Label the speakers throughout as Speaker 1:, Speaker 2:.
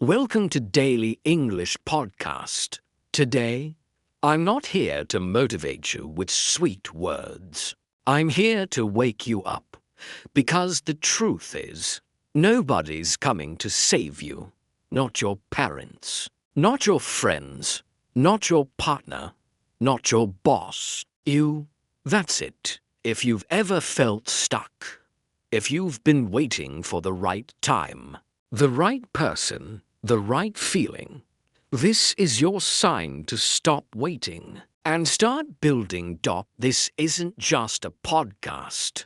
Speaker 1: Welcome to Daily English Podcast. Today, I'm not here to motivate you with sweet words. I'm here to wake you up, because the truth is, nobody's coming to save you. Not your parents, not your friends, not your partner, not your boss. That's it. If you've ever felt stuck, if you've been waiting for the right time, the right person, the right feeling, this is your sign to stop waiting and start building. This isn't just a podcast.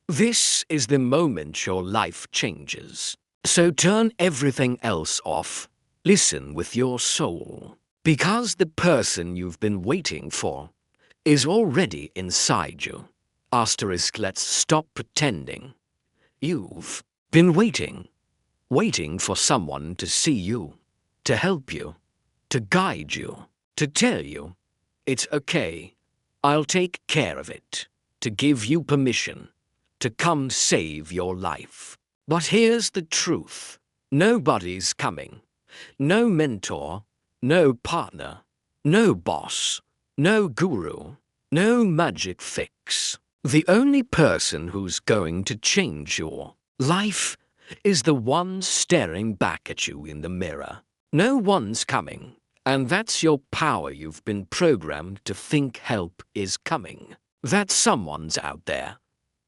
Speaker 1: This is the moment your life changes. So turn everything else off. Listen with your soul. Because the person you've been waiting for is already inside you. Let's stop pretending. You've been waiting for someone to see you, to help you, to guide you, to tell you, it's okay, I'll take care of it, to give you permission, to come save your life. But here's the truth. Nobody's coming. No mentor, no partner, no boss, no guru, no magic fix. The only person who's going to change your life is the one staring back at you in the mirror. No one's coming, and that's your power. You've been programmed to think help is coming, that someone's out there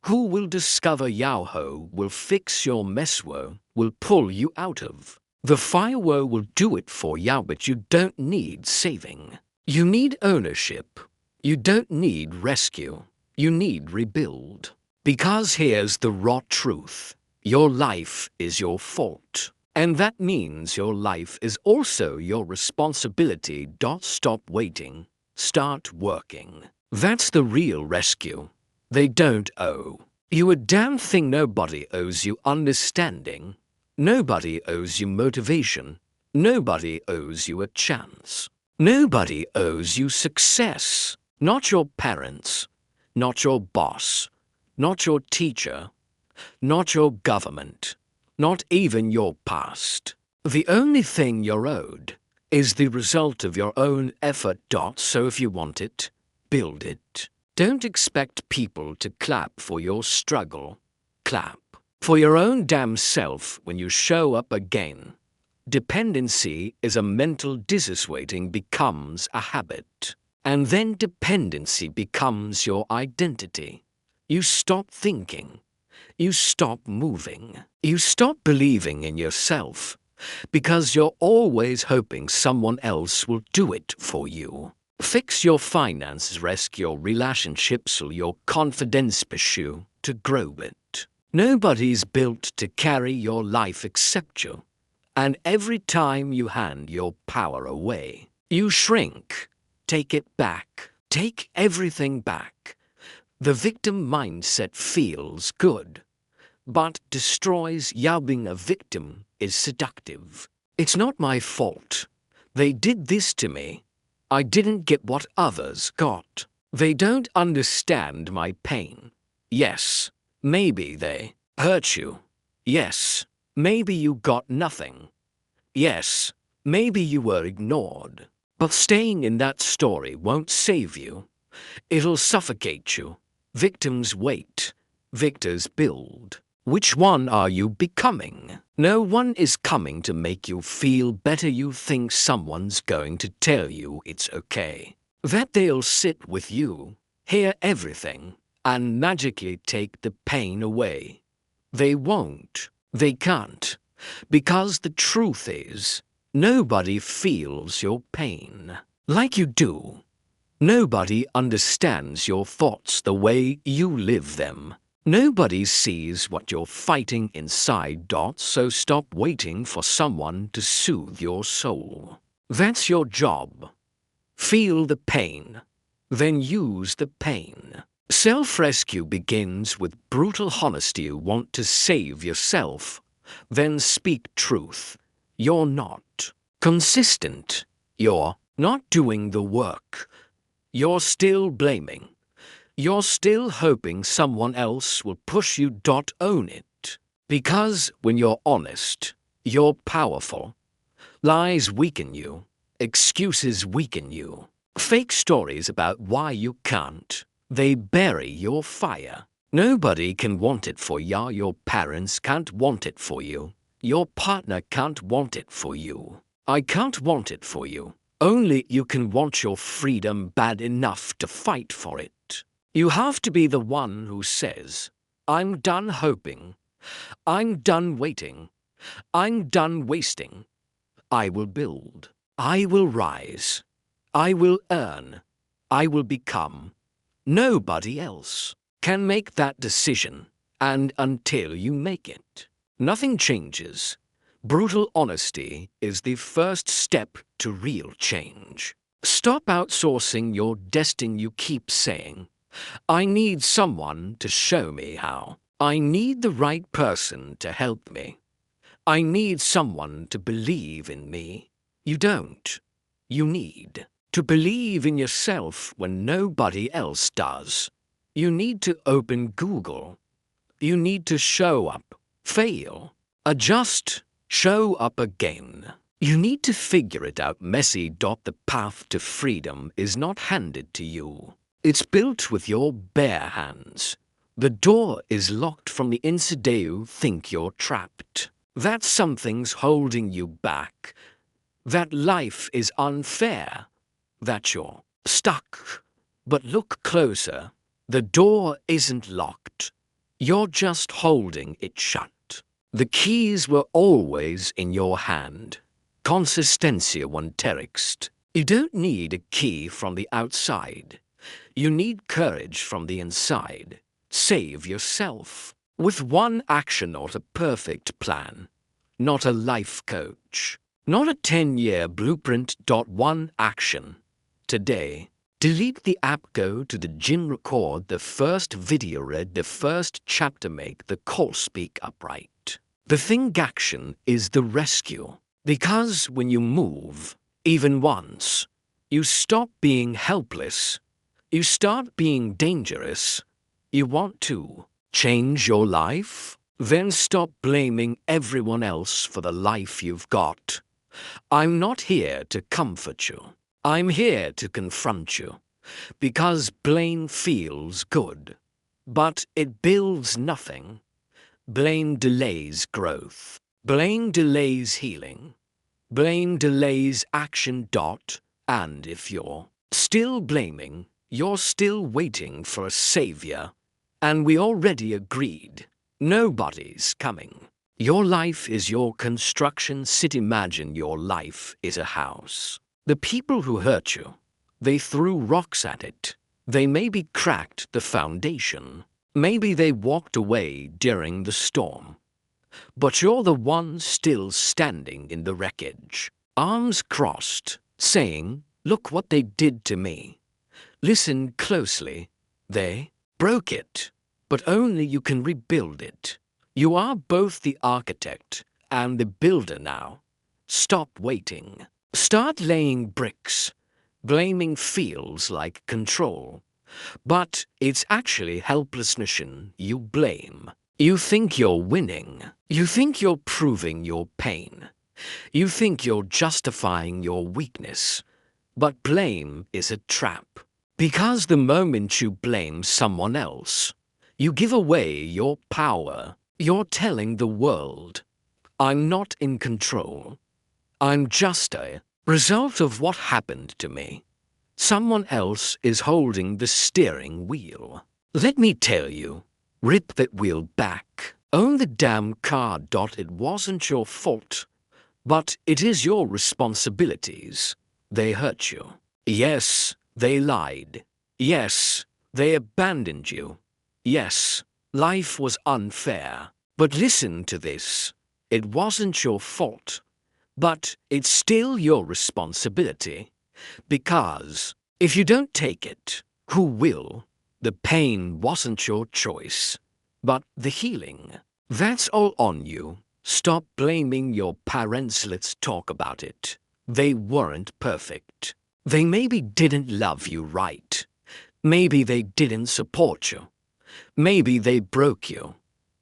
Speaker 1: who will discover Yahoo, will fix your mess, will pull you out of the fire, will do it for you. But you don't need saving. You need ownership. You don't need rescue. You need rebuild. Because here's the raw truth. Your life is your fault. And that means your life is also your responsibility. Stop waiting. Start working. That's the real rescue. They don't owe you a damn thing. Nobody owes you understanding. Nobody owes you motivation. Nobody owes you a chance. Nobody owes you success. Not your parents. Not your boss. Not your teacher. Not your government, not even your past. The only thing you're owed is the result of your own effort. So if you want it, build it. Don't expect people to clap for your struggle. Clap for your own damn self when you show up again. Dependency is a mental disease. Waiting becomes a habit. And then dependency becomes your identity. You stop thinking. You stop moving. You stop believing in yourself because you're always hoping someone else will do it for you. Fix your finances, rescue your relationships, or your confidence, pursue to grow it. Nobody's built to carry your life except you. And every time you hand your power away, you shrink. Take it back. Take everything back. The victim mindset feels good, but destroys you. Being a victim is seductive. It's not my fault. They did this to me. I didn't get what others got. They don't understand my pain. Yes, maybe they hurt you. Yes, maybe you got nothing. Yes, maybe you were ignored. But staying in that story won't save you. It'll suffocate you. Victims wait. Victors build. Which one are you becoming? No one is coming to make you feel better. You think someone's going to tell you it's okay. That they'll sit with you, hear everything, and magically take the pain away. They won't. They can't. Because the truth is, nobody feels your pain like you do. Nobody understands your thoughts the way you live them. Nobody sees what you're fighting inside. So stop waiting for someone to soothe your soul. That's your job. Feel the pain, then use the pain. Self-rescue begins with brutal honesty. You want to save yourself, then speak truth. You're not consistent. You're not doing the work. You're still blaming. You're still hoping someone else will push you. Own it. Because when you're honest, you're powerful. Lies weaken you. Excuses weaken you. Fake stories about why you can't. They bury your fire. Nobody can want it for you. Your parents can't want it for you. Your partner can't want it for you. I can't want it for you. Only you can want your freedom bad enough to fight for it. You have to be the one who says, I'm done hoping. I'm done waiting. I'm done wasting. I will build. I will rise. I will earn. I will become. Nobody else can make that decision, and until you make it, nothing changes. Brutal honesty is the first step to real change. Stop outsourcing your destiny. You keep saying, I need someone to show me how. I need the right person to help me. I need someone to believe in me. You don't. You need to believe in yourself when nobody else does. You need to open Google. You need to show up, fail, adjust, show up again. You need to figure it out messy. The path to freedom is not handed to you. It's built with your bare hands. The door is locked from the inside. You think you're trapped. That something's holding you back. That life is unfair. That you're stuck. But look closer. The door isn't locked. You're just holding it shut. The keys were always in your hand. Consistencia one text. You don't need a key from the outside. You need courage from the inside. Save yourself. With one action, not a perfect plan. Not a life coach. Not a 10-year blueprint. One action. Today. Delete the app, go to the gym, record the first video, read the first chapter, make the call, speak upright. The thing action is the rescue. Because when you move, even once, you stop being helpless. You start being dangerous. You want to change your life? Then stop blaming everyone else for the life you've got. I'm not here to comfort you. I'm here to confront you, because blame feels good, but it builds nothing. Blame delays growth. Blame delays healing. Blame delays action. And if you're still blaming, you're still waiting for a savior. And we already agreed, nobody's coming. Your life is your construction site. Imagine your life is a house. The people who hurt you, they threw rocks at it. They maybe cracked the foundation. Maybe they walked away during the storm. But you're the one still standing in the wreckage, arms crossed, saying, look what they did to me. Listen closely. They broke it, but only you can rebuild it. You are both the architect and the builder now. Stop waiting. Start laying bricks. Blaming feels like control, but it's actually helplessness. You blame. You think you're winning. You think you're proving your pain. You think you're justifying your weakness. But blame is a trap. Because the moment you blame someone else, you give away your power. You're telling the world, I'm not in control. I'm just a result of what happened to me. Someone else is holding the steering wheel. Let me tell you, rip that wheel back. Own the damn car. It wasn't your fault, but it is your responsibilities. They hurt you. Yes, they lied. Yes, they abandoned you. Yes, life was unfair. But listen to this. It wasn't your fault, but it's still your responsibility. Because if you don't take it, who will? The pain wasn't your choice, but the healing. That's all on you. Stop blaming your parents. Let's talk about it. They weren't perfect. They maybe didn't love you right. Maybe they didn't support you. Maybe they broke you.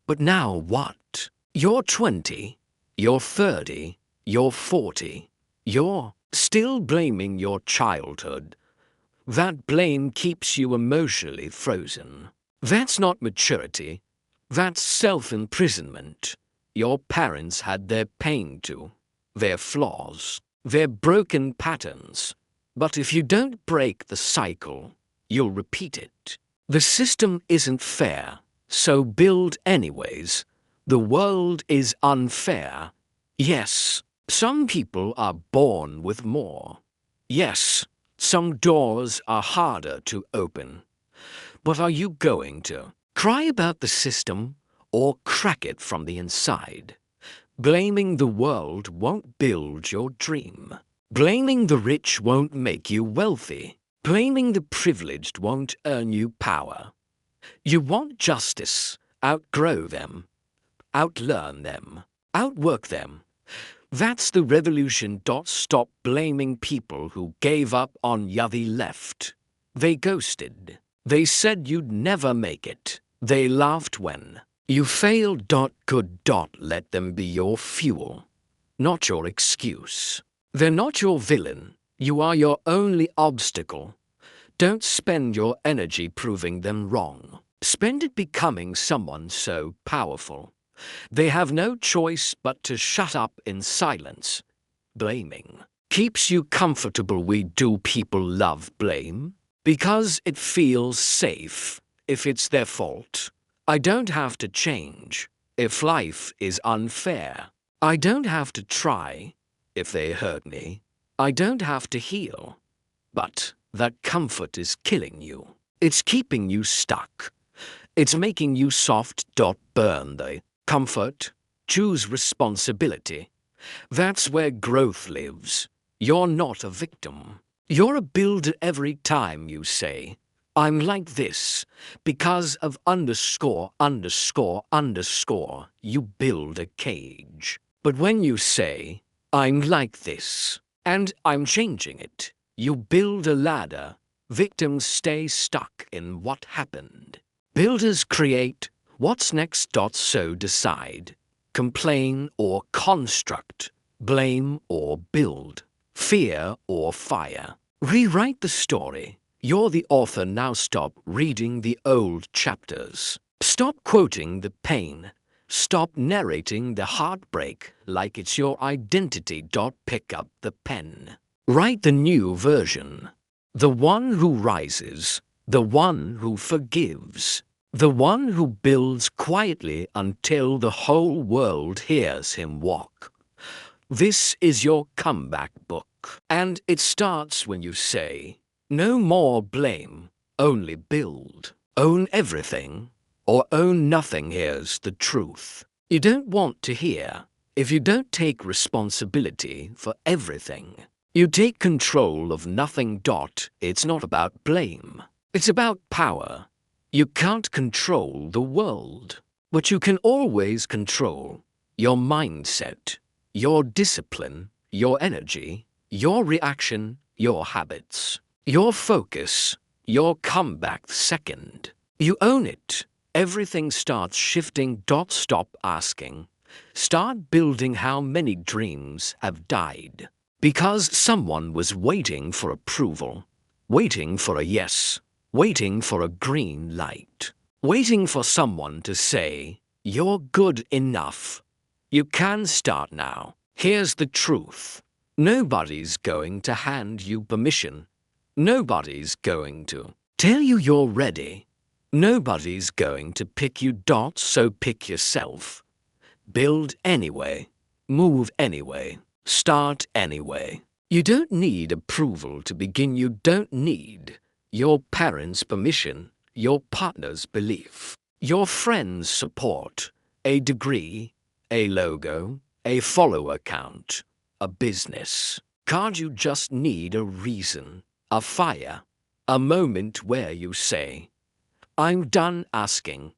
Speaker 1: But now what? You're 20. You're 30. You're 40. You're still blaming your childhood. That blame keeps you emotionally frozen. That's not maturity. That's self-imprisonment. Your parents had their pain too, their flaws, their broken patterns. But if you don't break the cycle, you'll repeat it. The system isn't fair, so build anyways. The world is unfair. Yes, some people are born with more. Yes, some doors are harder to open. But are you going to cry about the system or crack it from the inside? Blaming the world won't build your dream. Blaming the rich won't make you wealthy. Blaming the privileged won't earn you power. You want justice. Outgrow them. Outlearn them. Outwork them. That's the revolution. Stop blaming people who gave up on you. The left. They ghosted. They said you'd never make it. They laughed when you failed. Good. Let them be your fuel, not your excuse. They're not your villain. You are your only obstacle. Don't spend your energy proving them wrong. Spend it becoming someone so powerful they have no choice but to shut up in silence. Blaming keeps you comfortable. People love blame because it feels safe. If it's their fault, I don't have to change. If life is unfair, I don't have to try. If they hurt me, I don't have to heal. But that comfort is killing you. It's keeping you stuck. It's making you soft. Burn the comfort. Choose responsibility. That's where growth lives. You're not a victim. You're a builder. Every time you say, I'm like this, because of underscore, you build a cage. But when you say, I'm like this, and I'm changing it, you build a ladder. Victims stay stuck in what happened. Builders create. What's next? So decide. Complain or construct. Blame or build. Fear or fire. Rewrite the story. You're the author now. Stop reading the old chapters. Stop quoting the pain. Stop narrating the heartbreak like it's your identity. Pick up the pen. Write the new version. The one who rises. The one who forgives. The one who builds quietly until the whole world hears him walk. This is your comeback book. And it starts when you say, no more blame, only build. Own everything or own nothing. Here's the truth you don't want to hear. If you don't take responsibility for everything, you take control of nothing. It's not about blame. It's about power. You can't control the world, but you can always control your mindset, your discipline, your energy, your reaction, your habits, your focus, your comeback. Second, you own it. Everything starts shifting. Stop asking. Start building. How many dreams have died because someone was waiting for approval, waiting for a yes, waiting for a green light, waiting for someone to say, you're good enough. You can start now. Here's the truth. Nobody's going to hand you permission. Nobody's going to tell you you're ready. Nobody's going to pick you. So pick yourself. Build anyway. Move anyway. Start anyway. You don't need approval to begin. You don't need your parents' permission, your partner's belief, your friends' support, a degree, a logo, a follower count, a business card. You just need a reason, a fire, a moment where you say, I'm done asking,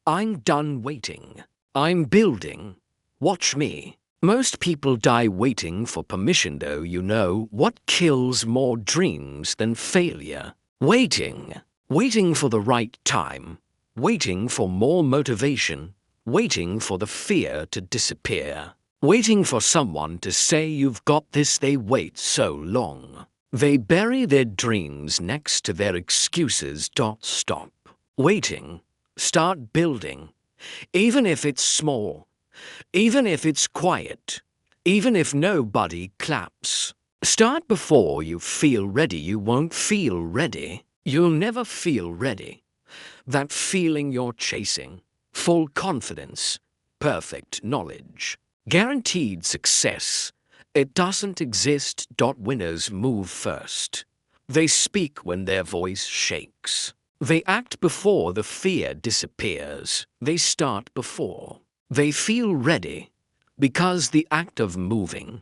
Speaker 1: I'm done waiting, I'm building, watch me. Most people die waiting for permission. Though you know what kills more dreams than failure? Waiting. Waiting for the right time. Waiting for more motivation. Waiting for the fear to disappear. Waiting for someone to say you've got this, they wait so long. They bury their dreams next to their excuses. Stop waiting. Start building. Even if it's small. Even if it's quiet. Even if nobody claps. Start before you feel ready. You won't feel ready. You'll never feel ready. That feeling you're chasing. Full confidence. Perfect knowledge. Guaranteed success. It doesn't exist. Winners move first. They speak when their voice shakes. They act before the fear disappears. They start before they feel ready, because the act of moving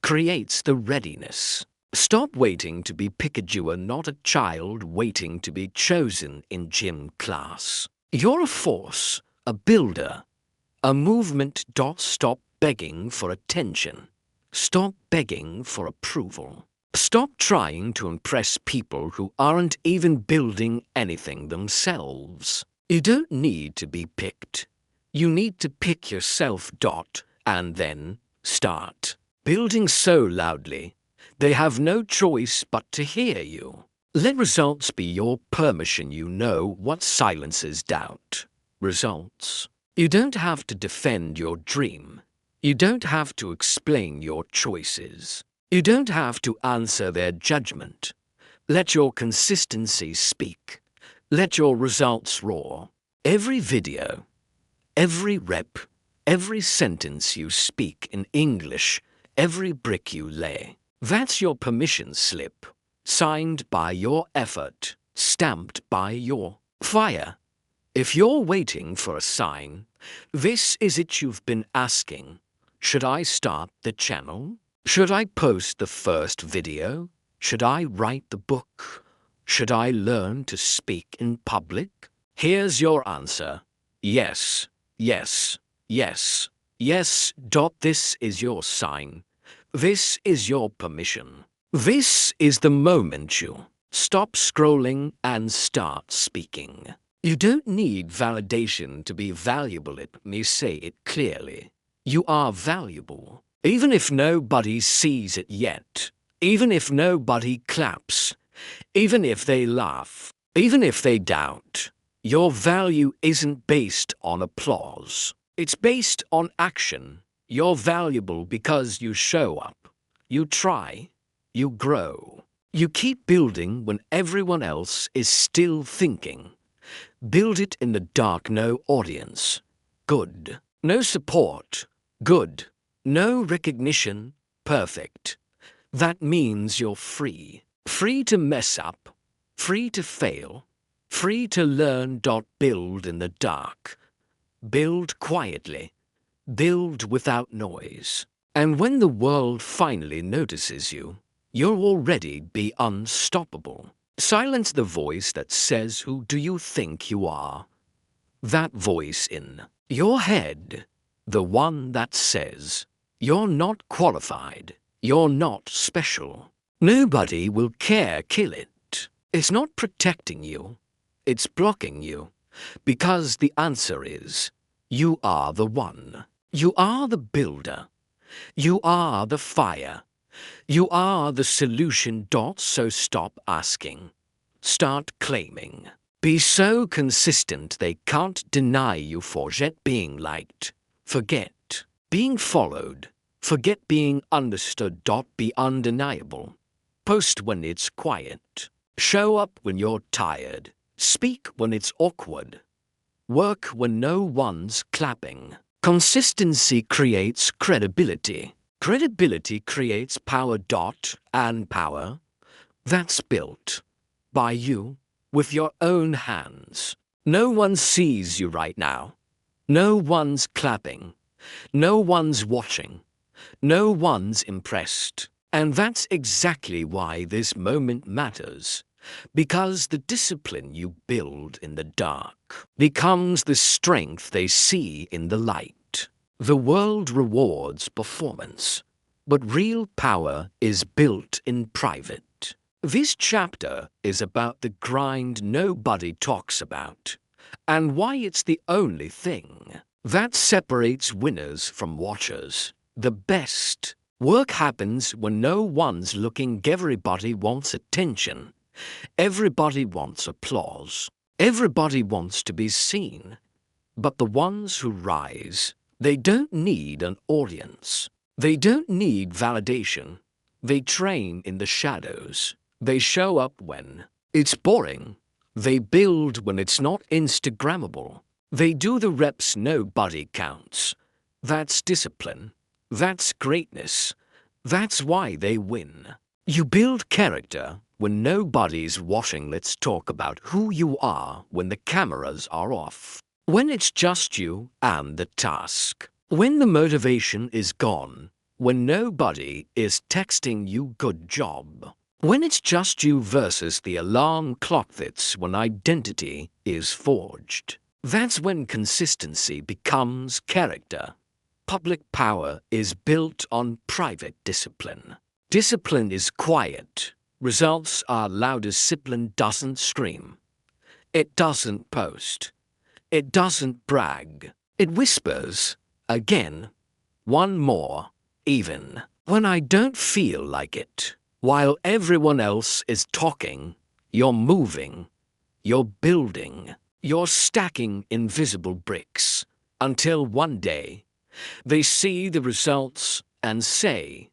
Speaker 1: creates the readiness. Stop waiting to be picked. You are not a child waiting to be chosen in gym class. You're a force, a builder, a movement. Stop begging for attention. Stop begging for approval. Stop trying to impress people who aren't even building anything themselves. You don't need to be picked. You need to pick yourself. And then start building so loudly they have no choice but to hear you. Let results be your permission. You know what silences doubt. Results. You don't have to defend your dream. You don't have to explain your choices. You don't have to answer their judgment. Let your consistency speak. Let your results roar. Every video, every rep, every sentence you speak in English, every brick you lay, that's your permission slip, signed by your effort, stamped by your fire. If you're waiting for a sign, this is it. You've been asking, should I start the channel? Should I post the first video? Should I write the book? Should I learn to speak in public? Here's your answer. Yes, yes, yes, yes. This is your sign. This is your permission. This is the moment you stop scrolling and start speaking. You don't need validation to be valuable. Let me say it clearly. You are valuable. Even if nobody sees it yet. Even if nobody claps. Even if they laugh. Even if they doubt. Your value isn't based on applause. It's based on action. You're valuable because you show up. You try. You grow. You keep building when everyone else is still thinking. Build it in the dark. No audience. Good. No support. Good. No recognition. Perfect. That means you're free. Free to mess up. Free to fail. Free to learn. Build in the dark. Build quietly. Build without noise. And when the world finally notices you, you'll already be unstoppable. Silence the voice that says, who do you think you are? That voice in your head. The one that says, you're not qualified. You're not special. Nobody will care. Kill it. It's not protecting you. It's blocking you. Because the answer is, you are the one. You are the builder. You are the fire. You are the solution. So stop asking. Start claiming. Be so consistent they can't deny you. Forget being liked. Forget being followed. Forget being understood. Be undeniable. Post when it's quiet. Show up when you're tired. Speak when it's awkward. Work when no one's clapping. Consistency creates credibility. Credibility creates power. And power, that's built by you with your own hands. No one sees you right now. No one's clapping. No one's watching. No one's impressed. And that's exactly why this moment matters. Because the discipline you build in the dark becomes the strength they see in the light. The world rewards performance, but real power is built in private. This chapter is about the grind nobody talks about, and why it's the only thing that separates winners from watchers. The best work happens when no one's looking. Everybody wants attention. Everybody wants applause. Everybody wants to be seen. But the ones who rise, they don't need an audience. They don't need validation. They train in the shadows. They show up when it's boring. They build when it's not Instagrammable. They do the reps nobody counts. That's discipline. That's greatness. That's why they win. You build character when nobody's watching. Let's talk about who you are when the cameras are off. When it's just you and the task. When the motivation is gone. When nobody is texting you good job. When it's just you versus the alarm clock. That's when identity is forged. That's when consistency becomes character. Public power is built on private discipline. Discipline is quiet. Results are loud. Discipline doesn't scream. It doesn't post. It doesn't brag. It whispers, again, one more, even when I don't feel like it. While everyone else is talking, you're moving, you're building, you're stacking invisible bricks, until one day, they see the results and say,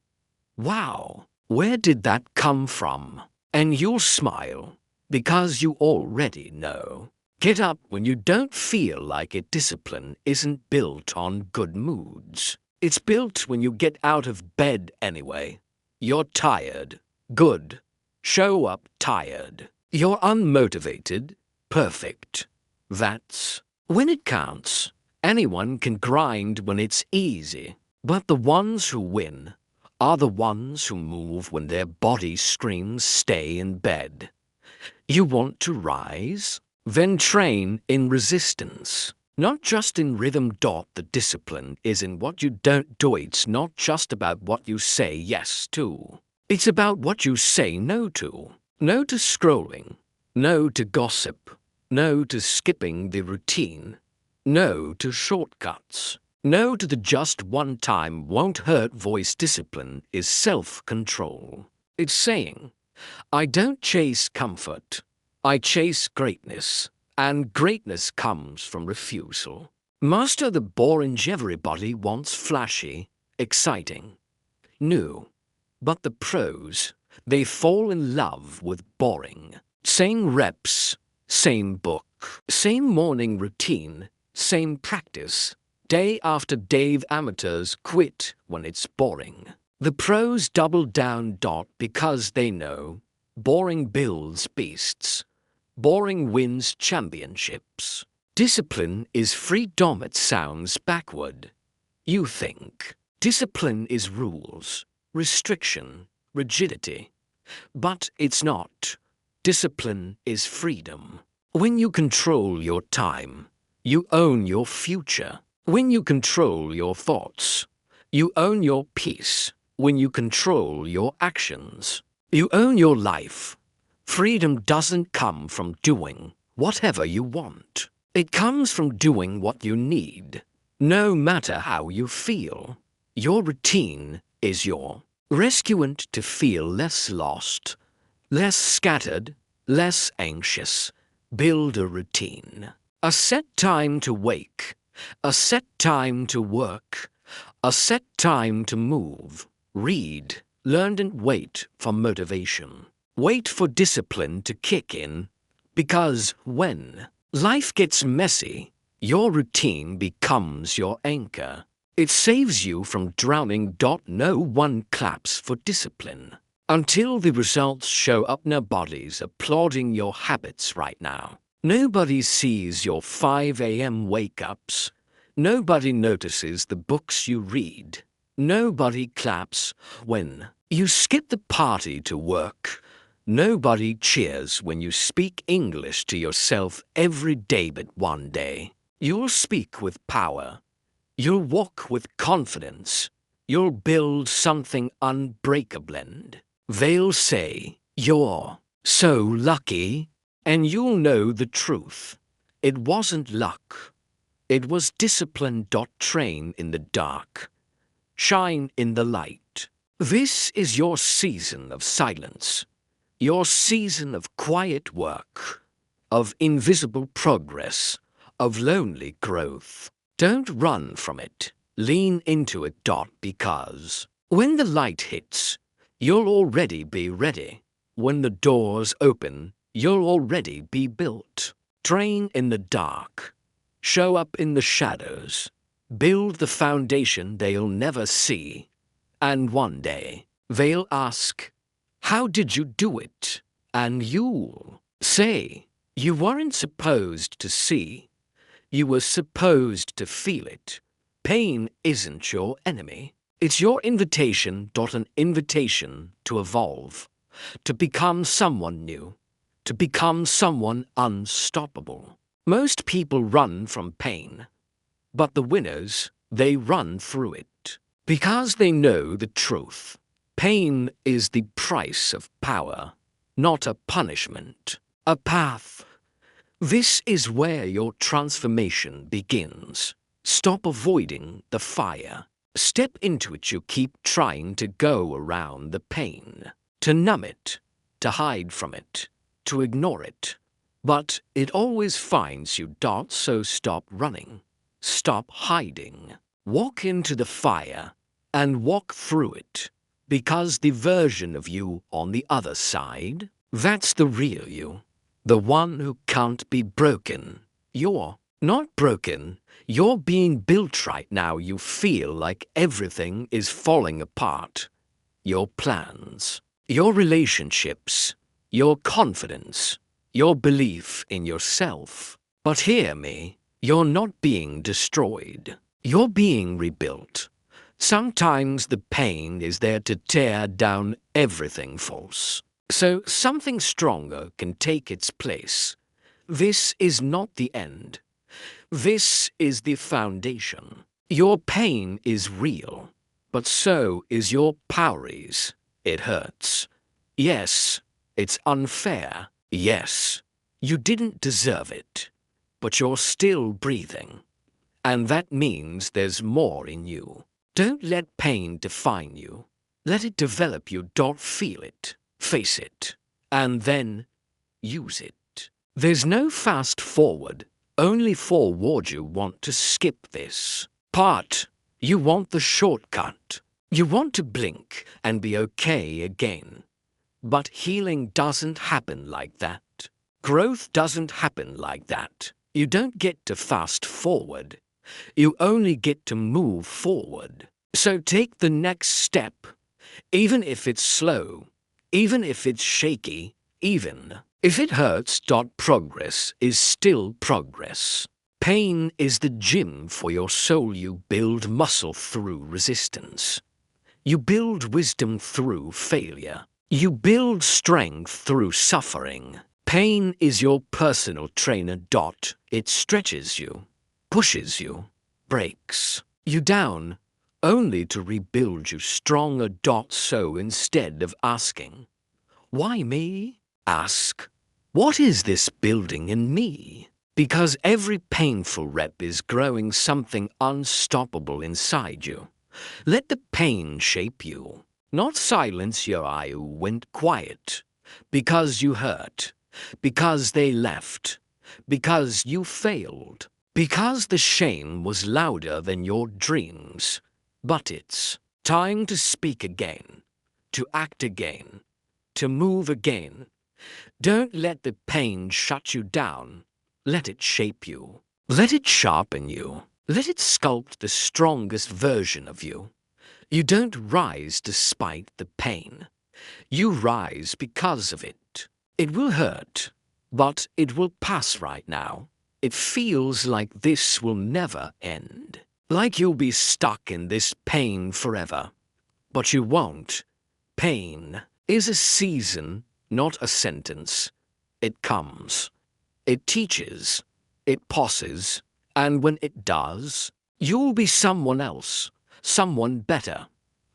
Speaker 1: wow, where did that come from? And you'll smile, because you already know. Get up when you don't feel like it. Discipline isn't built on good moods. It's built when you get out of bed anyway. You're tired. Good. Show up tired. You're unmotivated. Perfect. That's when it counts. Anyone can grind when it's easy, but the ones who win are the ones who move when their body screams stay in bed. You want to rise? Then train in resistance, not just in rhythm. The discipline is in what you don't do. It's not just about what you say yes to. It's about what you say no to. No to scrolling. No to gossip. No to skipping the routine. No to shortcuts. No to the just one time won't hurt voice. Discipline is self-control. It's saying, I don't chase comfort. I chase greatness. And greatness comes from refusal. Master the boring. Everybody wants flashy, exciting, new. But the pros, they fall in love with boring. Same reps, same book, same morning routine, same practice. Day after day, amateurs quit when it's boring. The pros double down. Because they know boring builds beasts. Boring wins championships. Discipline is freedom. It sounds backward. You think discipline is rules, restriction, rigidity. But it's not. Discipline is freedom. When you control your time, you own your future. When you control your thoughts, you own your peace. When you control your actions, you own your life. Freedom doesn't come from doing whatever you want. It comes from doing what you need, no matter how you feel. Your routine is your rescuant to feel less lost, less scattered, less anxious. Build a routine. A set time to wake, a set time to work, a set time to move, read, learn and wait for motivation. Wait for discipline to kick in, because when life gets messy, your routine becomes your anchor. It saves you from drowning. No one claps for discipline until the results show up. Nobody's applauding your habits right now. Nobody sees your 5 a.m. wake-ups. Nobody notices the books you read. Nobody claps when you skip the party to work. Nobody cheers when you speak English to yourself every day, but one day you'll speak with power. You'll walk with confidence. You'll build something unbreakable. They'll say, you're so lucky, and you'll know the truth. It wasn't luck. It was discipline. Train in the dark. Shine in the light. This is your season of silence, your season of quiet work, of invisible progress, of lonely growth. Don't run from it. Lean into it. Because when the light hits, you'll already be ready. When the doors open, you'll already be built. Train in the dark. Show up in the shadows. Build the foundation they'll never see. And one day, they'll ask, "How did you do it?" And you'll say, "You weren't supposed to see. You were supposed to feel it." Pain isn't your enemy. It's your invitation. An invitation to evolve, to become someone new, to become someone unstoppable. Most people run from pain, but the winners, they run through it. Because they know the truth. Pain is the price of power, not a punishment, a path. This is where your transformation begins. Stop avoiding the fire. Step into it. You keep trying to go around the pain, to numb it, to hide from it, to ignore it. But it always finds you. So stop running. Stop hiding. Walk into the fire and walk through it. Because the version of you on the other side, that's the real you. The one who can't be broken. You're not broken. You're being built right now. You feel like everything is falling apart. Your plans, your relationships, your confidence, your belief in yourself. But hear me, you're not being destroyed. You're being rebuilt. Sometimes the pain is there to tear down everything false, so something stronger can take its place. This is not the end. This is the foundation. Your pain is real, but so is your power. It hurts. Yes, it's unfair. Yes, you didn't deserve it, but you're still breathing. And that means there's more in you. Don't let pain define you. Let it develop you. Feel it, face it, and then use it. There's no fast forward, only forward. You want to skip this part. You want the shortcut. You want to blink and be okay again. But healing doesn't happen like that. Growth doesn't happen like that. You don't get to fast forward. You only get to move forward. So take the next step, even if it's slow, even if it's shaky, even if it hurts. Progress is still progress. Pain is the gym for your soul. You build muscle through resistance. You build wisdom through failure. You build strength through suffering. Pain is your personal trainer. It stretches you, pushes you, breaks you down, only to rebuild you stronger. So instead of asking, "Why me?" ask, "What is this building in me?" Because every painful rep is growing something unstoppable inside you. Let the pain shape you, not silence your eye. You went quiet because you hurt, because they left, because you failed, because the shame was louder than your dreams. But it's time to speak again, to act again, to move again. Don't let the pain shut you down. Let it shape you. Let it sharpen you. Let it sculpt the strongest version of you. You don't rise despite the pain. You rise because of it. It will hurt, but it will pass right now. It feels like this will never end. Like you'll be stuck in this pain forever. But you won't. Pain is a season, not a sentence. It comes. It teaches. It pauses. And when it does, you'll be someone else. Someone better.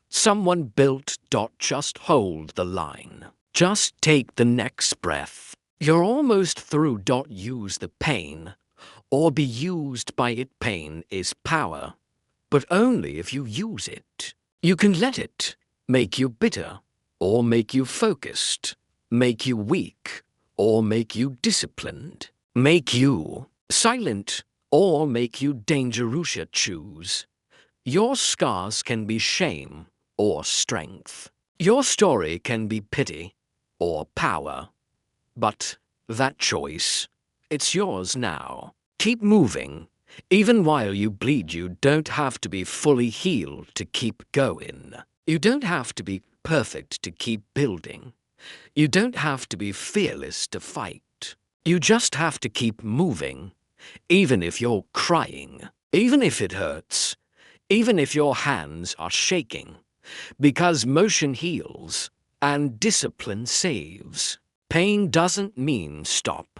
Speaker 1: Someone built. Just hold the line. Just take the next breath. You're almost through. Use the pain, or be used by it. Pain is power. but only if you use it. You can let it make you bitter, or make you focused, make you weak, or make you disciplined, make you silent, or make you dangerous. Choose. Your scars can be shame or strength. Your story can be pity or power. But that choice, it's yours now. Keep moving. Even while you bleed, you don't have to be fully healed to keep going. You don't have to be perfect to keep building. You don't have to be fearless to fight. You just have to keep moving, even if you're crying, even if it hurts, even if your hands are shaking, because motion heals and discipline saves. Pain doesn't mean stop.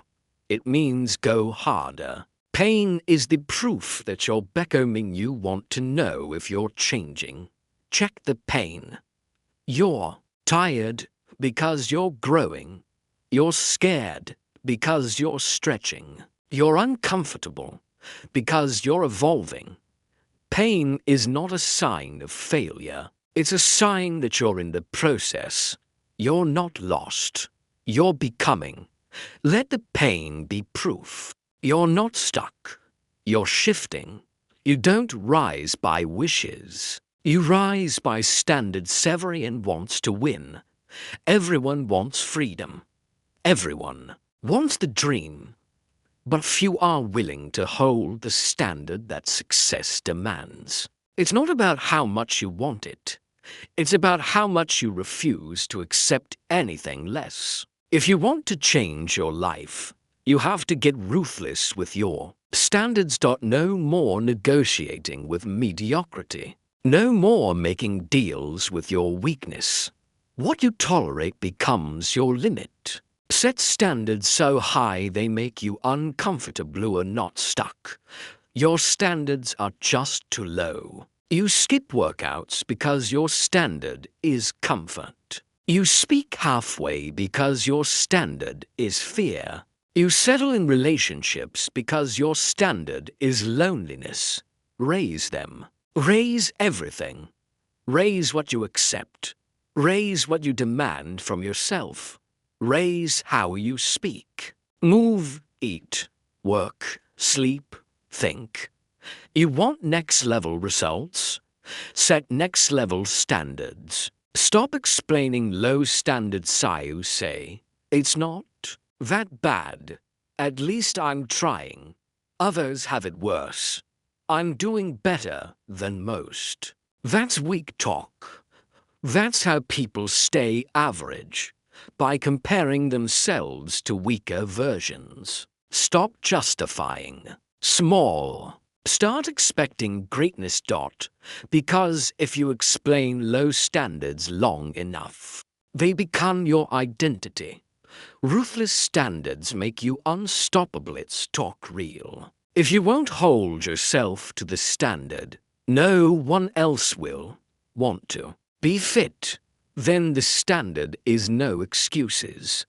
Speaker 1: It means go harder. Pain is the proof that you're becoming. You want to know if you're changing. Check the pain. You're tired because you're growing. You're scared because you're stretching. You're uncomfortable because you're evolving. Pain is not a sign of failure. It's a sign that you're in the process. You're not lost. You're becoming. Let the pain be proof. You're not stuck. You're shifting. You don't rise by wishes. You rise by standards. Everyone wants to win. Everyone wants freedom. Everyone wants the dream. But few are willing to hold the standard that success demands. It's not about how much you want it. It's about how much you refuse to accept anything less. If you want to change your life, you have to get ruthless with your standards. No more negotiating with mediocrity. No more making deals with your weakness. What you tolerate becomes your limit. Set standards so high they make you uncomfortable or not stuck. Your standards are just too low. You skip workouts because your standard is comfort. You speak halfway because your standard is fear. You settle in relationships because your standard is loneliness. Raise them. Raise everything. Raise what you accept. Raise what you demand from yourself. Raise how you speak. Move, eat, work, sleep, think. You want next-level results? Set next-level standards. Stop explaining low standards. You say, it's not that bad. At least I'm trying. Others have it worse. I'm doing better than most. That's weak talk. That's how people stay average, by comparing themselves to weaker versions. Stop justifying small. Start expecting greatness. Because if you explain low standards long enough, they become your identity. Ruthless standards make you unstoppable. It's talk real. If you won't hold yourself to the standard, no one else will want to. Be fit. Then the standard is no excuses.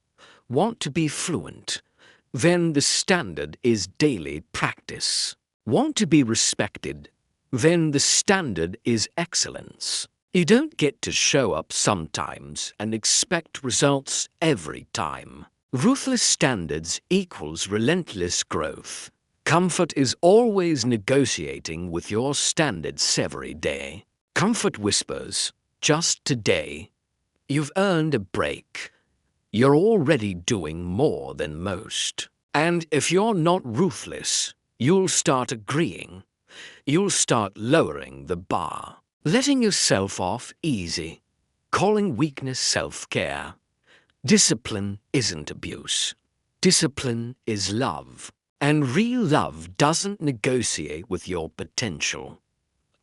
Speaker 1: Want to be fluent? Then the standard is daily practice. Want to be respected? Then the standard is excellence. You don't get to show up sometimes and expect results every time. Ruthless standards equals relentless growth. Comfort is always negotiating with your standards every day. Comfort whispers, just today. You've earned a break. You're already doing more than most. And if you're not ruthless, you'll start agreeing. You'll start lowering the bar, letting yourself off easy, calling weakness self-care. Discipline isn't abuse. Discipline is love. And real love doesn't negotiate with your potential.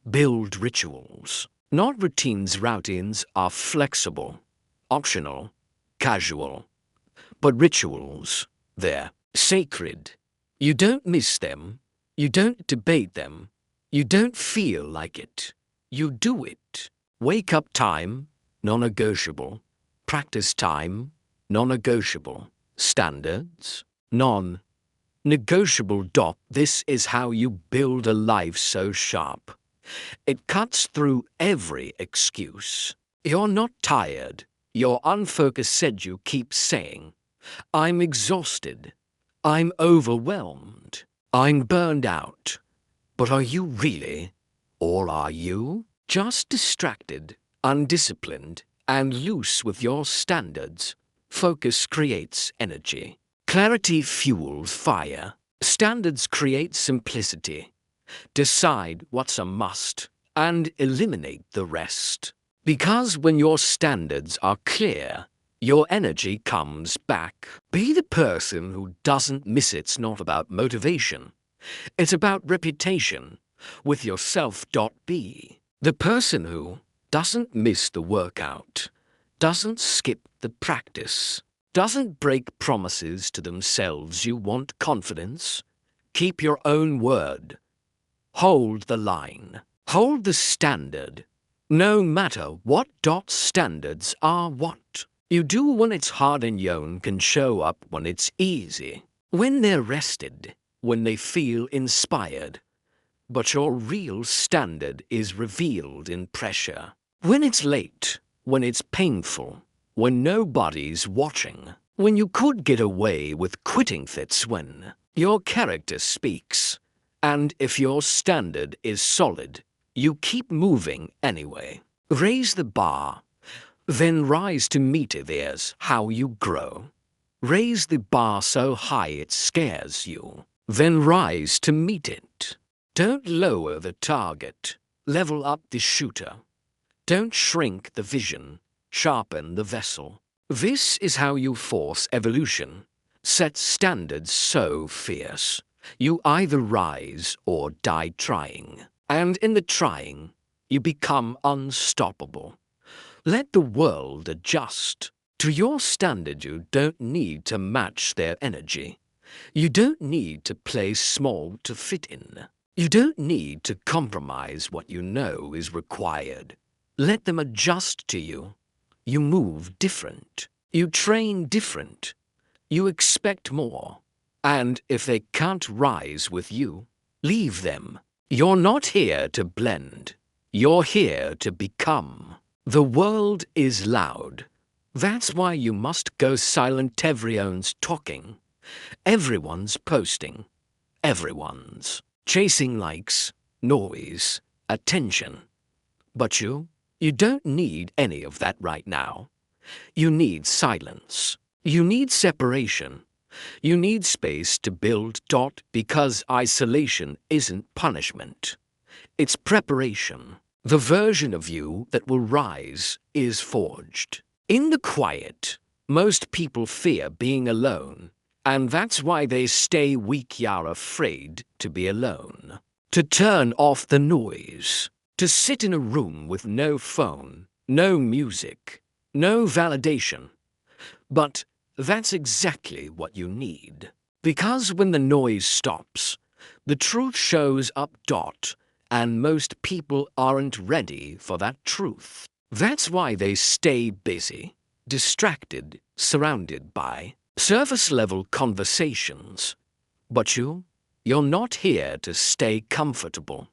Speaker 1: Build rituals, not routines. Routines are flexible, optional, casual. But rituals, they're sacred. You don't miss them. You don't debate them. You don't feel like it. You do it. Wake up time, non-negotiable. Practice time, non-negotiable. Standards, non-negotiable. This is how you build a life so sharp, It cuts through every excuse. You're not tired. Your unfocused schedule keeps saying, I'm exhausted. I'm overwhelmed. I'm burned out. But are you really? Or are you just distracted, undisciplined, and loose with your standards? Focus creates energy. Clarity fuels fire. Standards create simplicity. Decide what's a must and eliminate the rest. Because when your standards are clear, your energy comes back. Be the person who doesn't miss. It's not about motivation. It's about reputation with yourself. Be the person who doesn't miss the workout, doesn't skip the practice, doesn't break promises to themselves. You want confidence? Keep your own word. Hold the line. Hold the standard. No matter what. Standards are what you do when it's hard, and you can show up when it's easy, when they're rested, when they feel inspired. But your real standard is revealed in pressure. When it's late, when it's painful, when nobody's watching, when you could get away with quitting. Fits when your character speaks. And if your standard is solid, you keep moving anyway. Raise the bar, then rise to meet it. There's how you grow. Raise the bar so high it scares you, then rise to meet it. Don't lower the target, level up the shooter. Don't shrink the vision, sharpen the vessel. This is how you force evolution. Set standards so fierce, you either rise or die trying. And in the trying, you become unstoppable. Let the world adjust to your standard. You don't need to match their energy. You don't need to play small to fit in. You don't need to compromise what you know is required. Let them adjust to you. You move different. You train different. You expect more. And if they can't rise with you, leave them. You're not here to blend. You're here to become. The world is loud. That's why you must go silent. Everyone's talking. Everyone's posting. Everyone's chasing likes, noise, attention. But you don't need any of that right now. You need silence. You need separation. You need space to build. Because isolation isn't punishment. It's preparation. The version of you that will rise is forged. In the quiet, most people fear being alone. And that's why they stay weak. You're afraid to be alone. To turn off the noise. To sit in a room with no phone, no music, no validation. But that's exactly what you need. Because when the noise stops, the truth shows up. And most people aren't ready for that truth. That's why they stay busy, distracted, surrounded by surface-level conversations. But you're not here to stay comfortable.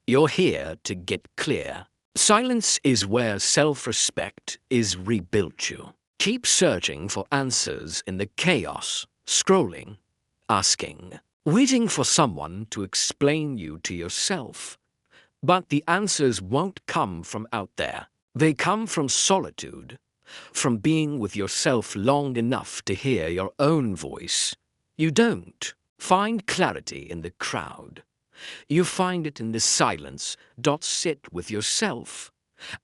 Speaker 1: You're here to get clear. Silence is where self-respect is rebuilt. You keep searching for answers in the chaos, scrolling, asking, waiting for someone to explain you to yourself. But the answers won't come from out there. They come from solitude, from being with yourself long enough to hear your own voice. You don't find clarity in the crowd. You find it in the silence. Sit with yourself.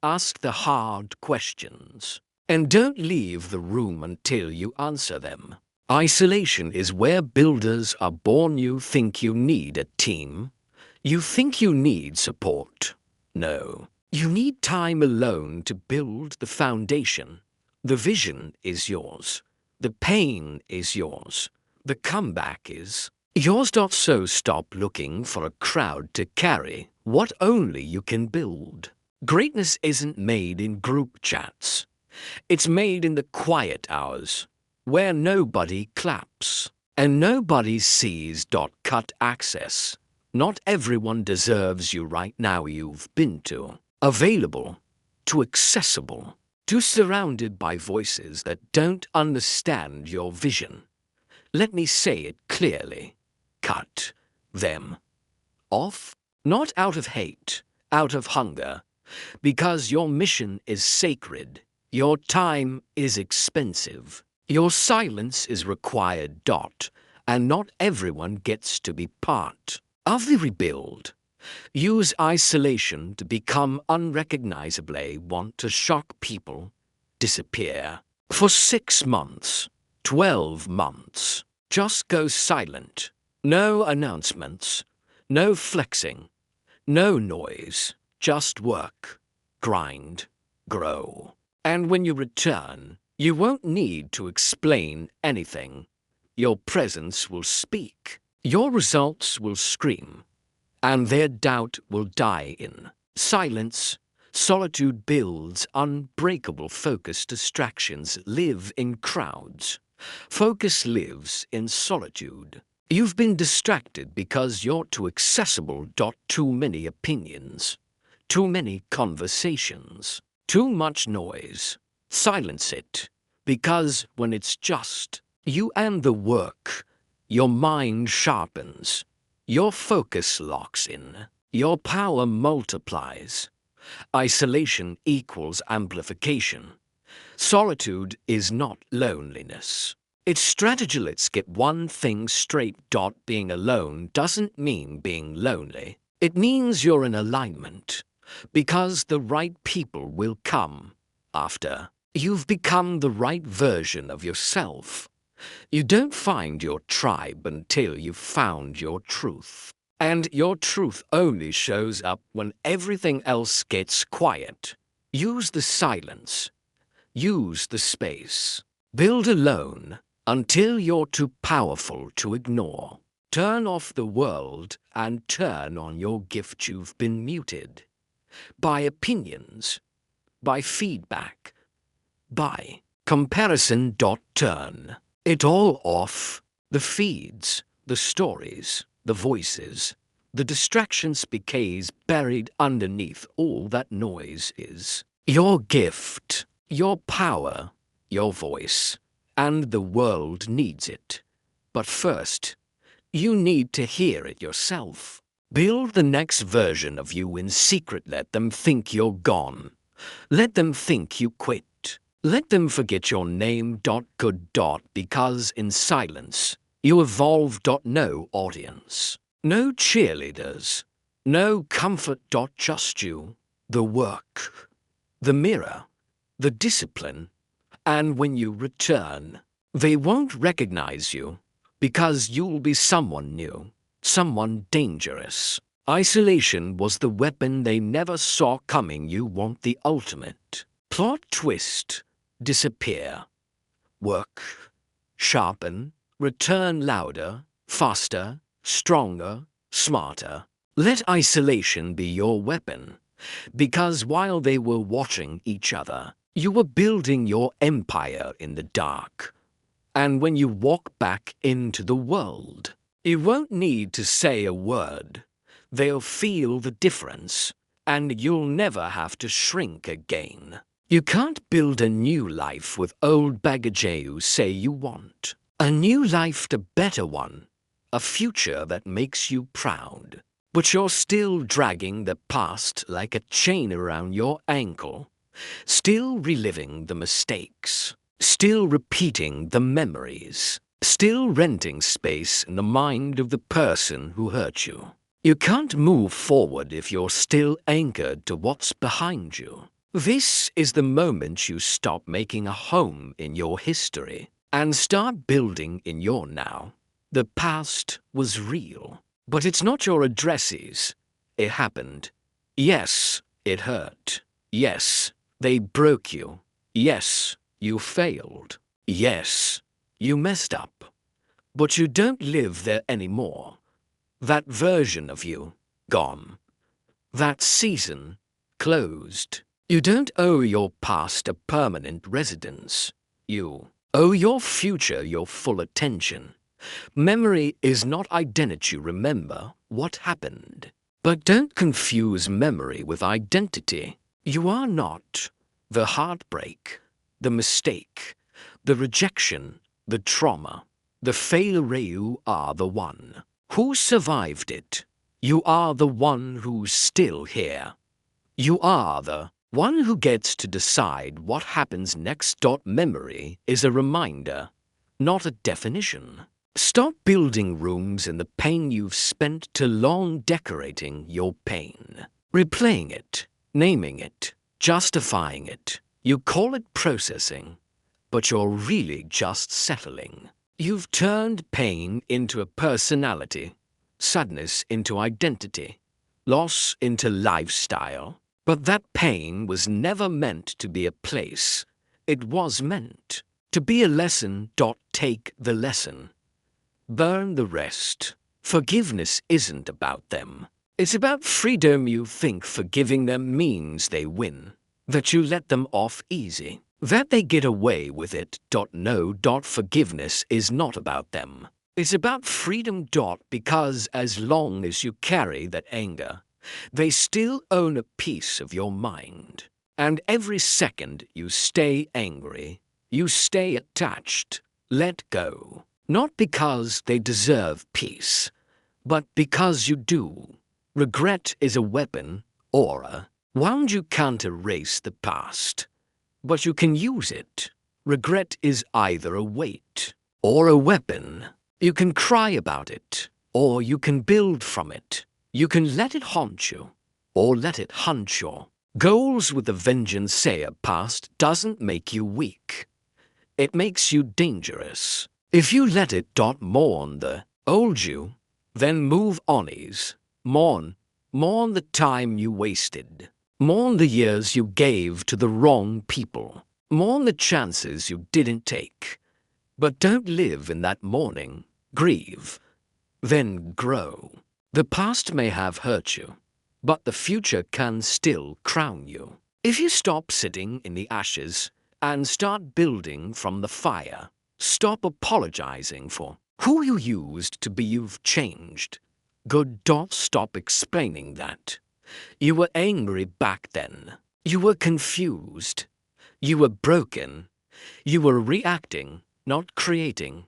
Speaker 1: Ask the hard questions. And don't leave the room until you answer them. Isolation is where builders are born. You think you need a team. You think you need support. No. You need time alone to build the foundation. The vision is yours. The pain is yours. The comeback is yours. So stop looking for a crowd to carry what only you can build. Greatness isn't made in group chats. It's made in the quiet hours, where nobody claps and nobody sees. Cut access. Not everyone deserves you right now. You've been too available, too accessible, too surrounded by voices that don't understand your vision. Let me say it clearly. Cut them off, not out of hate, out of hunger, because your mission is sacred, your time is expensive, your silence is required. And not everyone gets to be part of the rebuild. Use isolation to become unrecognizable. Want to shock people? Disappear. For 6 months, 12 months. Just go silent. No announcements. No flexing. No noise. Just work. Grind. Grow. And when you return, you won't need to explain anything. Your presence will speak. Your results will scream. And their doubt will die in silence. Solitude builds unbreakable focus. Distractions live in crowds. Focus lives in solitude. You've been distracted because you're too accessible. Too many opinions. Too many conversations. Too much noise. Silence it. Because when it's just you and the work, your mind sharpens. Your focus locks in. Your power multiplies. Isolation equals amplification. Solitude is not loneliness. It's strategy. Let's get one thing straight. Being alone doesn't mean being lonely. It means you're in alignment. Because the right people will come after you've become the right version of yourself. You don't find your tribe until you've found your truth. And your truth only shows up when everything else gets quiet. Use the silence. Use the space. Build alone until you're too powerful to ignore. Turn off the world and turn on your gift. You've been muted by opinions, by feedback, by comparison. Turn it all off. The feeds, the stories, the voices, the distractions, because buried underneath all that noise is your gift, your power, your voice, and the world needs it. But first, you need to hear it yourself. Build the next version of you in secret. Let them think you're gone. Let them think you quit. Let them forget your name. Good. Because in silence, you evolve. No audience. No cheerleaders. No comfort. Just you. The work. The mirror. The discipline. And when you return, they won't recognize you because you'll be someone new, someone dangerous. Isolation was the weapon they never saw coming. You want the ultimate plot twist. Disappear. Work. Sharpen. Return louder, faster, stronger, smarter. Let isolation be your weapon. Because while they were watching each other, you were building your empire in the dark. And when you walk back into the world, you won't need to say a word. They'll feel the difference, and you'll never have to shrink again. You can't build a new life with old baggage. You say you want a new life, a better one, a future that makes you proud. But you're still dragging the past like a chain around your ankle, still reliving the mistakes, still repeating the memories, still renting space in the mind of the person who hurt you. You can't move forward if you're still anchored to what's behind you. This is the moment you stop making a home in your history and start building in your now. The past was real, but it's not your addresses. It happened. Yes, it hurt. Yes, they broke you. Yes, you failed. Yes, you messed up. But you don't live there anymore. That version of you, gone. That season, closed. You don't owe your past a permanent residence. You owe your future your full attention. Memory is not identity. Remember, what happened. But don't confuse memory with identity. You are not the heartbreak, the mistake, the rejection, the trauma, the failure. You are the one who survived it. You are the one who's still here. You are the one who gets to decide what happens next. Memory is a reminder, not a definition. Stop building rooms in the pain you've spent too long decorating your pain. Replaying it, naming it, justifying it. You call it processing, but you're really just settling. You've turned pain into a personality, sadness into identity, loss into lifestyle. But that pain was never meant to be a place. It was meant to be a lesson. Take the lesson. Burn the rest. Forgiveness isn't about them. It's about freedom. You think forgiving them means they win, that you let them off easy, that they get away with it. No. Forgiveness is not about them. It's about freedom. Because as long as you carry that anger, they still own a piece of your mind. And every second you stay angry, you stay attached. Let go. Not because they deserve peace, but because you do. Regret is a weapon, or a wound. You can't erase the past, but you can use it. Regret is either a weight or a weapon. You can cry about it, or you can build from it. You can let it haunt you, or let it hunt your goals with a vengeance. Say a past doesn't make you weak. It makes you dangerous. If you let it. Mourn the old you, then move on. Mourn the time you wasted. Mourn the years you gave to the wrong people. Mourn the chances you didn't take. But don't live in that mourning. Grieve, then grow. The past may have hurt you, but the future can still crown you. If you stop sitting in the ashes and start building from the fire, stop apologizing for who you used to be. You've changed. Good. Stop explaining that. You were angry back then. You were confused. You were broken. You were reacting, not creating.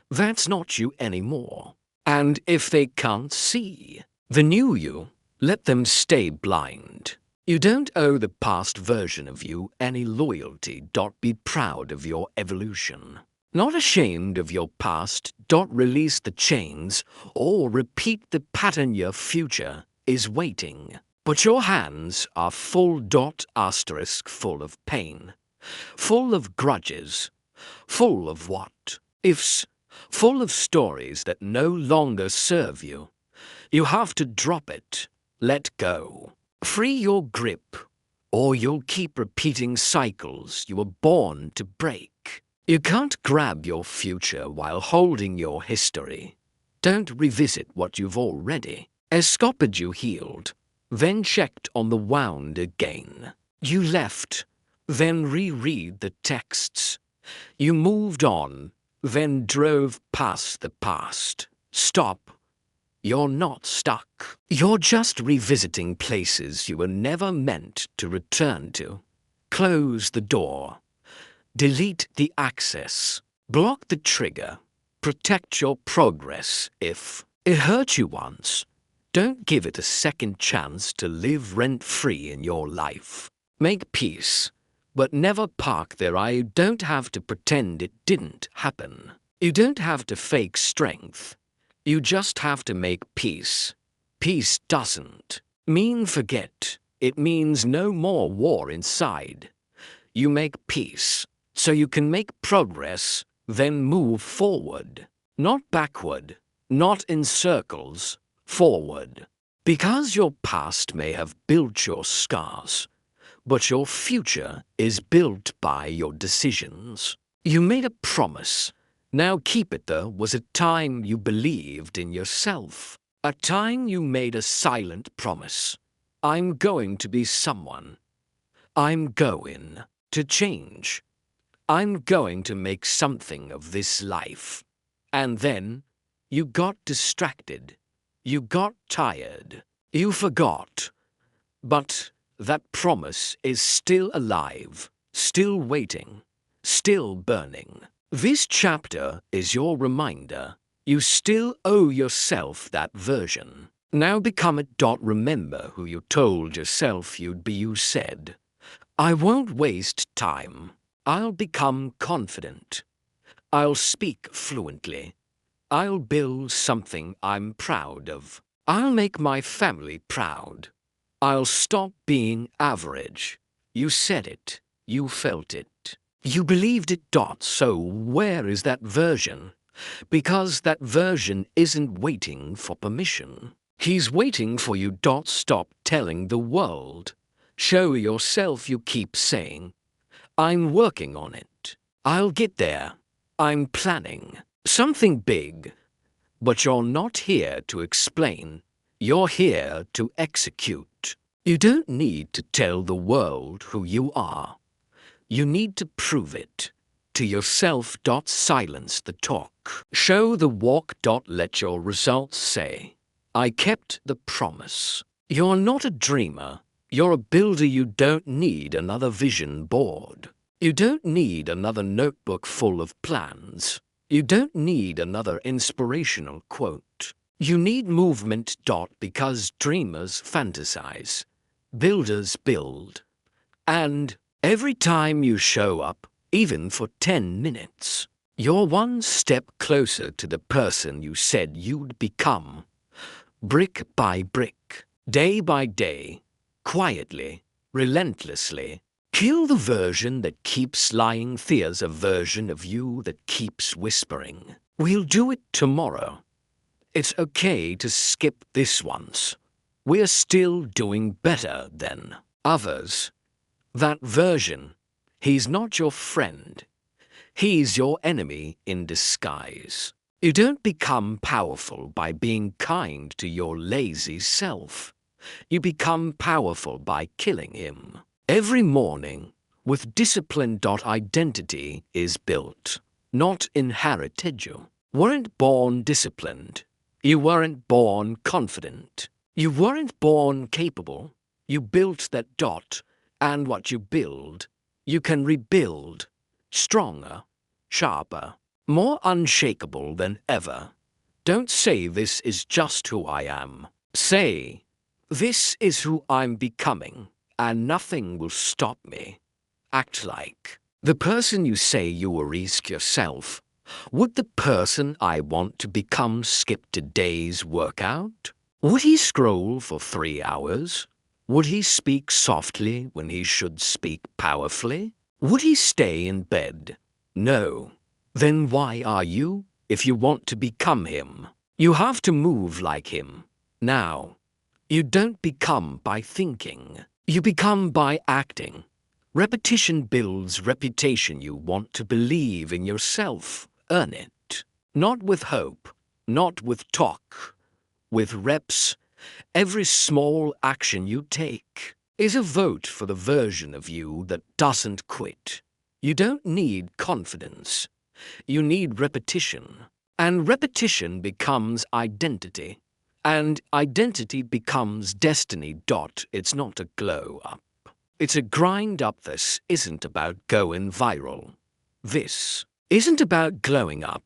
Speaker 1: That's not you anymore. And if they can't see the new you, let them stay blind. You don't owe the past version of you any loyalty. Be proud of your evolution. Not ashamed of your past. Release the chains or repeat the pattern. Your future is waiting. But your hands are full. Asterisk full of pain, full of grudges, full of what ifs, full of stories that no longer serve you. You have to drop it. Let go. Free your grip, or you'll keep repeating cycles you were born to break. You can't grab your future while holding your history. Don't revisit what you've already escaped. You healed, then checked on the wound again. You left, then reread the texts. You moved on, then drove past the past. Stop. You're not stuck. You're just revisiting places you were never meant to return to. Close the door. Delete the access. Block the trigger. Protect your progress. If it hurt you once, don't give it a second chance to live rent-free in your life. Make peace, but never park there. You don't have to pretend it didn't happen. You don't have to fake strength. You just have to make peace. Peace doesn't mean forget. It means no more war inside. You make peace so you can make progress, then move forward. Not backward, not in circles, forward. Because your past may have built your scars, but your future is built by your decisions. You made a promise. Now keep it. There was a time you believed in yourself. A time you made a silent promise. I'm going to be someone. I'm going to change. I'm going to make something of this life. And then you got distracted. You got tired. You forgot. But that promise is still alive, still waiting, still burning. This chapter is your reminder. You still owe yourself that version. Now become it. Remember who you told yourself you'd be. You said, I won't waste time. I'll become confident. I'll speak fluently. I'll build something I'm proud of. I'll make my family proud. I'll stop being average. You said it. You felt it. You believed it. So where is that version? Because that version isn't waiting for permission. He's waiting for you. Stop telling the world. Show yourself. You keep saying, I'm working on it. I'll get there. I'm planning something big. But you're not here to explain. You're here to execute. You don't need to tell the world who you are. You need to prove it to yourself. Silence the talk. Show the walk. Let your results say, I kept the promise. You're not a dreamer. You're a builder. You don't need another vision board. You don't need another notebook full of plans. You don't need another inspirational quote. You need movement. Because dreamers fantasize. Builders build. And every time you show up, even for 10 minutes, you're one step closer to the person you said you'd become. Brick by brick, day by day, quietly, relentlessly. Kill the version that keeps lying. There's a version of you that keeps whispering, we'll do it tomorrow. It's okay to skip this once. We're still doing better than others. That version, he's not your friend. He's your enemy in disguise. You don't become powerful by being kind to your lazy self. You become powerful by killing him. Every morning, with discipline. Identity is built, not inherited. You weren't born disciplined. You weren't born confident. You weren't born capable. You built that. And what you build, you can rebuild. Stronger, sharper, more unshakable than ever. Don't say this is just who I am. Say, this is who I'm becoming, and nothing will stop me. Act like the person you say you were. Ask yourself, would the person I want to become skip today's workout? Would he scroll for 3 hours? Would he speak softly when he should speak powerfully? Would he stay in bed? No. Then why are you? If you want to become him, you have to move like him. Now, you don't become by thinking. You become by acting. Repetition builds reputation. You want to believe in yourself. Earn it. Not with hope, not with talk, with reps. Every small action you take is a vote for the version of you that doesn't quit. You don't need confidence. You need repetition. And repetition becomes identity. And identity becomes destiny. It's not a glow up. It's a grind up. This isn't about going viral. This isn't about glowing up.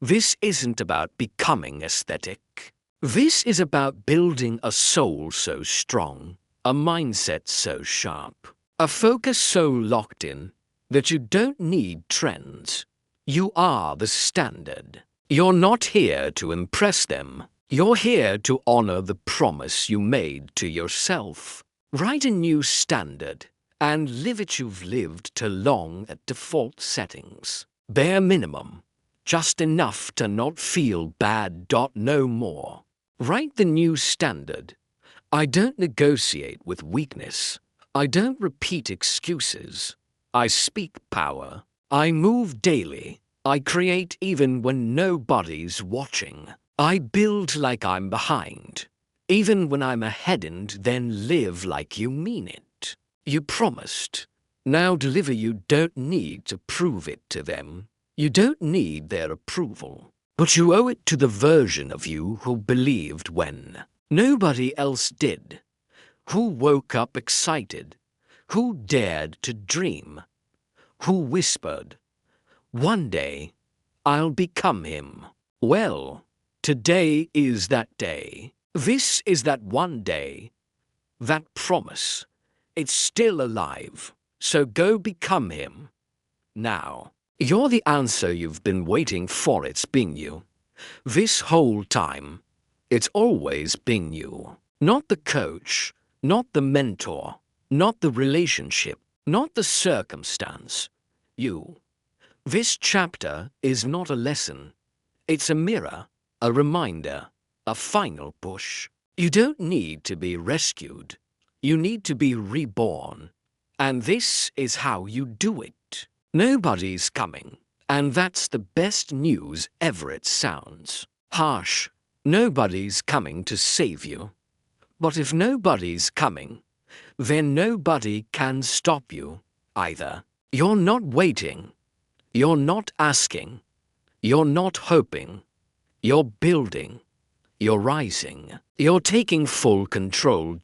Speaker 1: This isn't about becoming aesthetic. This is about building a soul so strong, a mindset so sharp, a focus so locked in that you don't need trends. You are the standard. You're not here to impress them. You're here to honor the promise you made to yourself. Write a new standard and live it. You've lived too long at default settings. Bare minimum, just enough to not feel bad. No more. Write the new standard. I don't negotiate with weakness. I don't repeat excuses. I speak power. I move daily. I create even when nobody's watching. I build like I'm behind, even when I'm ahead, and then live like you mean it. You promised. Now deliver. You don't need to prove it to them. You don't need their approval. But you owe it to the version of you who believed when nobody else did, who woke up excited, who dared to dream, who whispered, "One day I'll become him." Well, today is that day. This is that one day, that promise. It's still alive, so go become him. Now, you're the answer you've been waiting for. It's been you. This whole time, it's always been you. Not the coach, not the mentor, not the relationship, not the circumstance. You. This chapter is not a lesson. It's a mirror, a reminder, a final push. You don't need to be rescued. You need to be reborn. And this is how you do it. Nobody's coming. And that's the best news ever. It sounds harsh. Nobody's coming to save you. But if nobody's coming, then nobody can stop you either. You're not waiting. You're not asking. You're not hoping. You're building. You're rising. You're taking full control.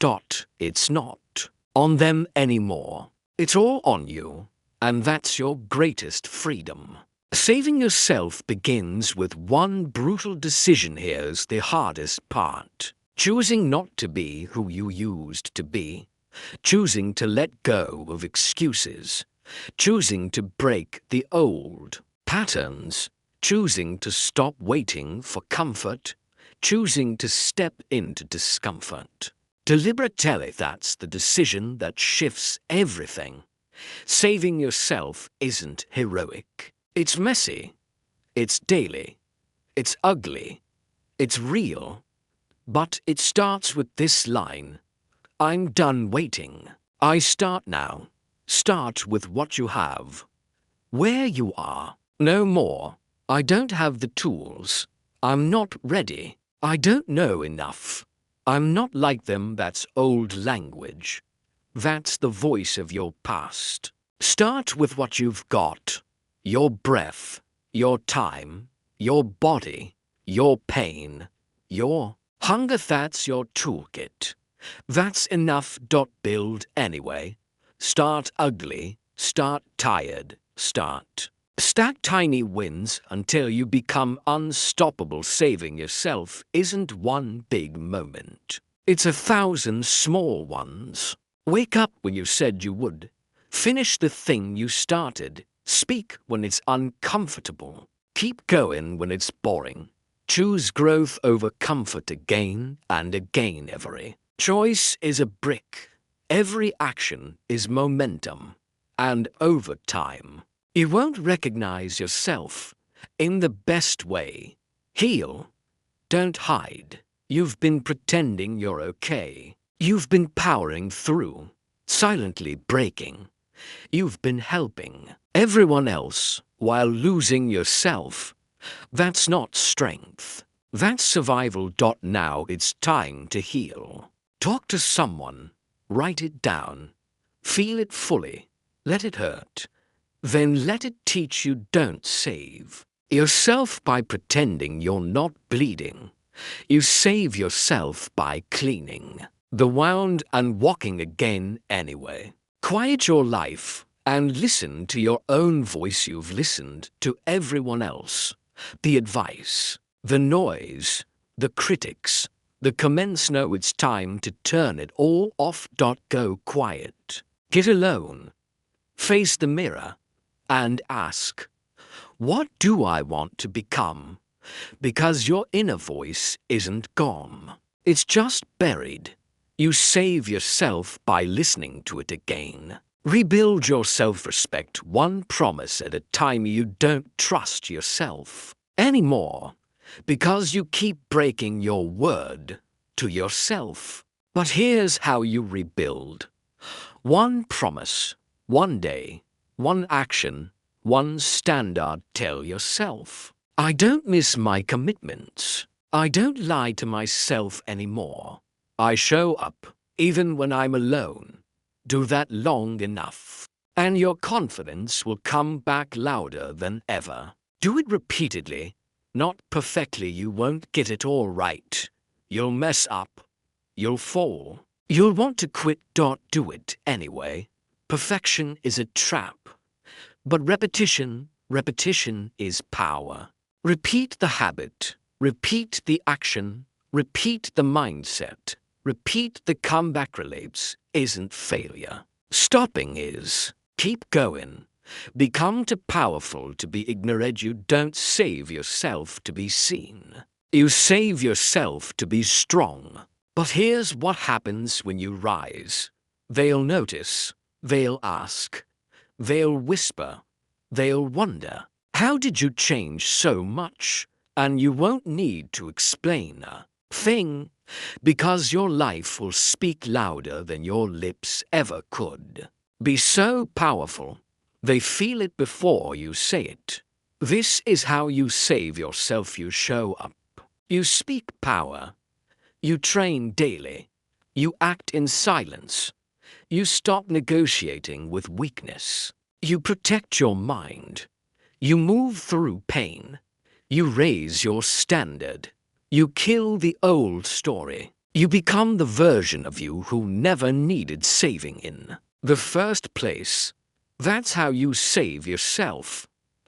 Speaker 1: It's not on them anymore. It's all on you. And that's your greatest freedom. Saving yourself begins with one brutal decision. Here's the hardest part. Choosing not to be who you used to be. Choosing to let go of excuses. Choosing to break the old patterns. Choosing to stop waiting for comfort. Choosing to step into discomfort. Deliberately, that's the decision that shifts everything. Saving yourself isn't heroic. It's messy. It's daily. It's ugly. It's real. But it starts with this line: I'm done waiting. I start now. Start with what you have. Where you are. No more. I don't have the tools. I'm not ready. I don't know enough. I'm not like them. That's old language. That's the voice of your past. Start with what you've got. Your breath, your time, your body, your pain, your hunger. That's your toolkit. That's enough. Build anyway. Start ugly. Start tired. Stack tiny wins until you become unstoppable. Saving yourself isn't one big moment. It's 1,000 small ones. Wake up when you said you would. Finish the thing you started. Speak when it's uncomfortable. Keep going when it's boring. Choose growth over comfort again and again. Every choice is a brick. Every action is momentum. And over time, you won't recognize yourself in the best way. Heal. Don't hide. You've been pretending you're okay. You've been powering through, silently breaking. You've been helping everyone else while losing yourself. That's not strength. That's survival. Now it's time to heal. Talk to someone. Write it down. Feel it fully. Let it hurt. Then let it teach you. Don't save yourself by pretending you're not bleeding. You save yourself by cleaning the wound and walking again anyway. Quiet your life and listen to your own voice. You've listened to everyone else. The advice, the noise, the critics, the comments. Know it's time to turn it all off. Go quiet. Get alone. Face the mirror and ask, what do I want to become? Because your inner voice isn't gone. It's just buried. You save yourself by listening to it again. Rebuild your self-respect one promise at a time. You don't trust yourself anymore because you keep breaking your word to yourself. But here's how you rebuild. One promise, one day, one action, one standard. Tell yourself, I don't miss my commitments. I don't lie to myself anymore. I show up, even when I'm alone. Do that long enough, and your confidence will come back louder than ever. Do it repeatedly, Not perfectly, you won't get it all right. You'll mess up. You'll fall. You'll want to quit. Do it anyway. Perfection is a trap. But repetition is power. Repeat the habit. Repeat the action. Repeat the mindset. Repeat the comeback. Relapse isn't failure. Stopping is. Keep going. Become too powerful to be ignored. You don't save yourself to be seen. You save yourself to be strong. But here's what happens when you rise. They'll notice. They'll ask. They'll whisper. They'll wonder. How did you change so much? And you won't need to explain a thing, because your life will speak louder than your lips ever could. Be so powerful. They feel it before you say it. This is how you save yourself. You show up. You speak power. You train daily. You act in silence. You stop negotiating with weakness. You protect your mind. You move through pain. You raise your standard. You kill the old story. You become the version of you who never needed saving in the first place. That's how you save yourself.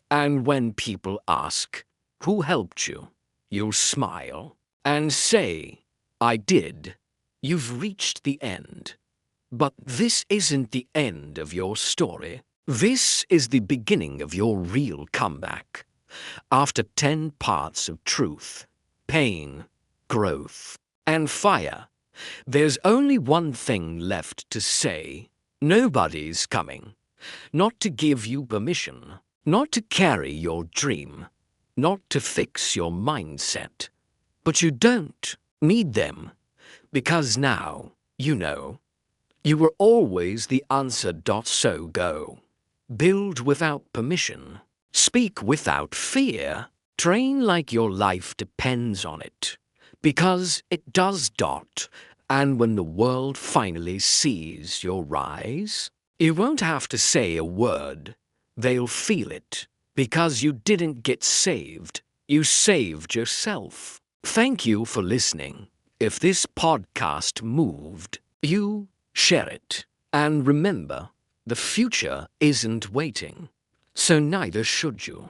Speaker 1: And when people ask, who helped you? You'll smile and say, I did. You've reached the end. But this isn't the end of your story. This is the beginning of your real comeback. After 10 parts of truth, pain, growth, and fire, there's only one thing left to say. Nobody's coming. Not to give you permission. Not to carry your dream. Not to fix your mindset. But you don't need them. Because now, you know, you were always the answer. So go. Build without permission. Speak without fear. Train like your life depends on it. Because it does. And when the world finally sees your rise, you won't have to say a word. They'll feel it. Because you didn't get saved. You saved yourself. Thank you for listening. If this podcast moved you, share it. And remember, the future isn't waiting. So neither should you.